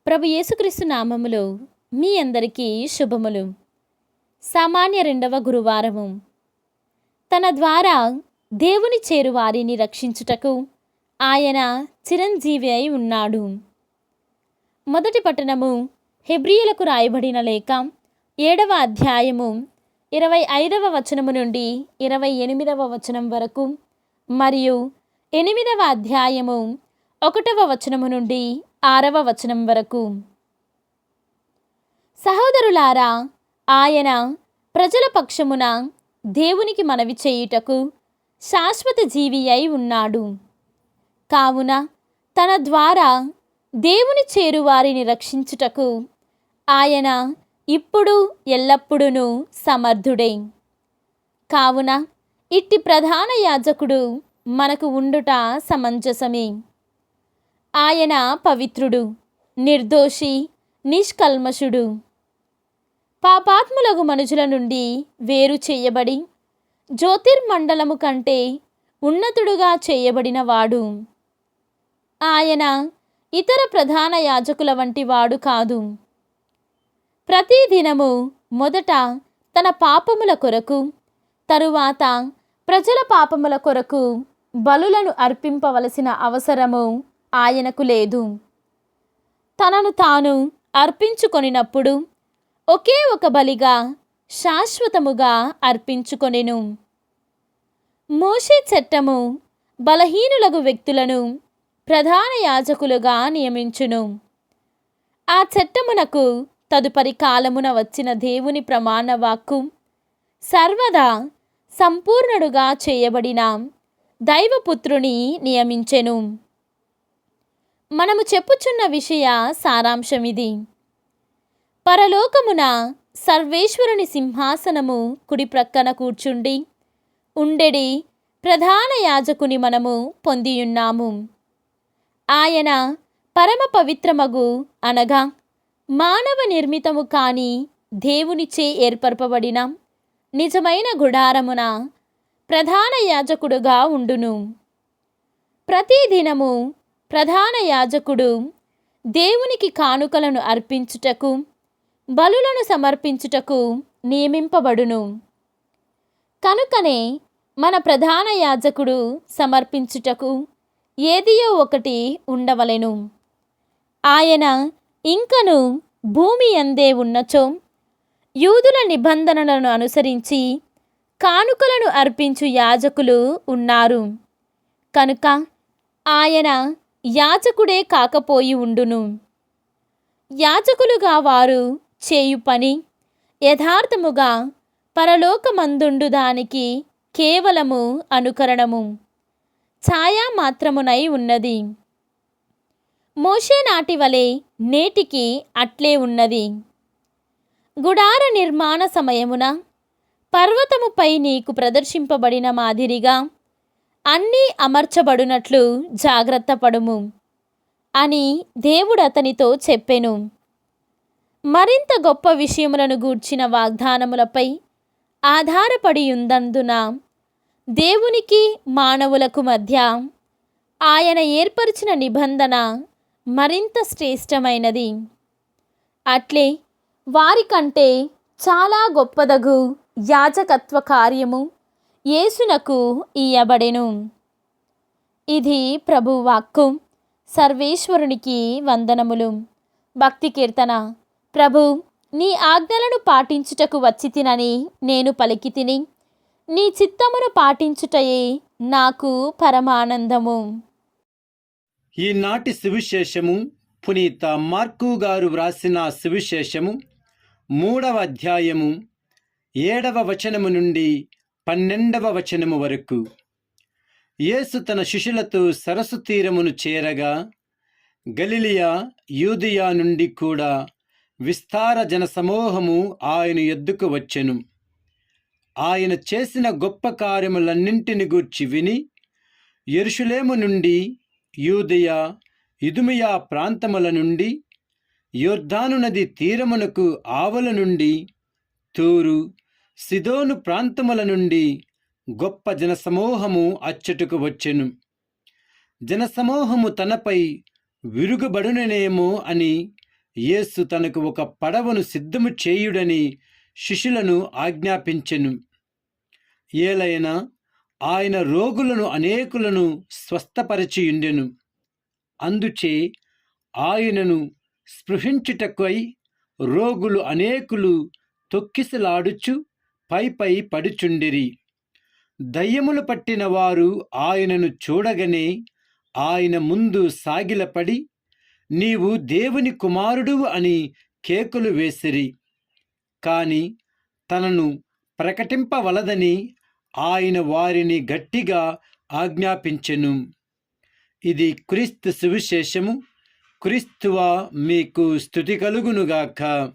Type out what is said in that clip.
ప్రభు యేసుక్రీస్తు నామములో మీ అందరికీ శుభములు. సామాన్య 2వ గురువారము. తన ద్వారా దేవుని చేరువారిని రక్షించుటకు ఆయన చిరంజీవి అయి ఉన్నాడు. మొదటి పట్టణము హెబ్రీయులకు రాయబడిన లేఖ 7వ అధ్యాయము 25వ వచనము నుండి 28వ వచనం వరకు మరియు 8వ అధ్యాయము 1వ వచనము నుండి 6వ వచనం వరకు. సహోదరులారా, ఆయన ప్రజల పక్షమున దేవునికి మనవి చేయుటకు శాశ్వత జీవి అయి ఉన్నాడు. కావున తన ద్వారా దేవుని చేరువారిని రక్షించుటకు ఆయన ఇప్పుడు ఎల్లప్పుడూ సమర్థుడే. కావున ఇట్టి ప్రధాన యాజకుడు మనకు ఉండుట సమంజసమే. ఆయన పవిత్రుడు, నిర్దోషి, నిష్కల్మషుడు. పాపాత్ములగు మనుషుల నుండి వేరు చేయబడి జ్యోతిర్మండలము కంటే ఉన్నతుడుగా చేయబడిన వాడు. ఆయన ఇతర ప్రధాన యాజకుల వంటి వాడు కాదు. ప్రతి దినము మొదట తన పాపముల కొరకు, తరువాత ప్రజల పాపముల కొరకు బలులను అర్పింపవలసిన అవసరము ఆయనకు లేదు. తనను తాను అర్పించుకొనినప్పుడు ఒకే ఒక బలిగా శాశ్వతముగా అర్పించుకొనెను. మోషే చట్టము బలహీనులగు వ్యక్తులను ప్రధాన యాజకులుగా నియమించును. ఆ చట్టమునకు తదుపరి కాలమున వచ్చిన దేవుని ప్రమాణ వాక్కు సర్వదా సంపూర్ణుడుగా చేయబడిన దైవపుత్రుని నియమించెను. మనము చెప్పుచున్న విషయ సారాంశమిది. పరలోకమున సర్వేశ్వరుని సింహాసనము కుడి ప్రక్కన కూర్చుండి ఉండెడి ప్రధాన యాజకుని మనము పొందియున్నాము. ఆయన పరమ పవిత్రమగు అనగా మానవ నిర్మితము కాని దేవునిచే ఏర్పరపబడిన నిజమైన గుడారమున ప్రధాన యాజకుడుగా ఉండును. ప్రతిదినము ప్రధాన యాజకుడు దేవునికి కానుకలను అర్పించుటకు, బలులను సమర్పించుటకు నియమింపబడును. కనుకనే మన ప్రధాన యాజకుడు సమర్పించుటకు ఏదియో ఒకటి ఉండవలెను. ఆయన ఇంకను భూమి యందే ఉన్నచో యూదుల నిబంధనలను అనుసరించి కానుకలను అర్పించు యాజకులు ఉన్నారు. కనుక ఆయన యాజకుడే కాకపోయి ఉండును. యాజకులుగా వారు చేయు పని యథార్థముగా పరలోకమందుండు దానికి కేవలము అనుకరణము, ఛాయా మాత్రమునై ఉన్నది. మోషే నాటి వలె నేటికి అట్లే ఉన్నది. గుడార నిర్మాణ సమయమున పర్వతముపై నీకు ప్రదర్శింపబడిన మాదిరిగా అన్నీ అమర్చబడునట్లు జాగ్రత్త పడుము అని దేవుడు అతనితో చెప్పెను. మరింత గొప్ప విషయములను గూర్చిన వాగ్దానములపై ఆధారపడి ఉందందున దేవునికి మానవులకు మధ్య ఆయన ఏర్పరిచిన నిబంధన మరింత శ్రేష్టమైనది. అట్లే వారికంటే చాలా గొప్పదగు యాజకత్వ కార్యము యేసునకు ఇయ్యబడెను. ఇది ప్రభువాక్కు. సర్వేశ్వరునికి వందనములు. భక్తి కీర్తన. ప్రభు, నీ ఆజ్ఞలను పాటించుటకు వచ్చి తినని నేను పలికి తిని, నీ చిత్తమును పాటించుటయే నాకు పరమానందము. ఈనాటి సువిశేషము పునీత మార్కు గారు వ్రాసిన సువిశేషము 3వ అధ్యాయము 7వ వచనము నుండి 12వ వచనము వరకు. యేసు తన శిష్యులతో సరస్సు తీరమును చేరగా గలిలయ, యూదయ నుండి కూడా విస్తార జనసమూహము ఆయన యొద్దకు వచ్చెను. ఆయన చేసిన గొప్ప కార్యములన్నింటిని గూర్చి విని యెరూషలేము నుండి, యూదయ, ఇదుమయ ప్రాంతముల నుండి, యొర్దాను నది తీరమునకు ఆవల నుండి, తూరు, సిదోను ప్రాంతముల నుండి గొప్ప జనసమూహము అచ్చటకు వచ్చెను. జనసమూహము తనపై విరుగుబడునేమో అని యేసు తనకు ఒక పడవను సిద్ధము చేయుడని శిష్యులను ఆజ్ఞాపించెను. ఏలైనా ఆయన రోగులను అనేకులను స్వస్థపరచియుండెను. అందుచే ఆయనను స్పృశించుటకై రోగులు అనేకులు తొక్కిసలాడుచు పై పడుచుండిరి. దయ్యములు పట్టిన వారు ఆయనను చూడగనే ఆయన ముందు సాగిలపడి, నీవు దేవుని కుమారుడువు అని కేకలు వేసిరి. కాని తనను ప్రకటింపవలదని ఆయన వారిని గట్టిగా ఆజ్ఞాపించెను. ఇది క్రీస్తు సువిశేషము. క్రీస్తువా మీకు స్తుతి కలుగునుగాక.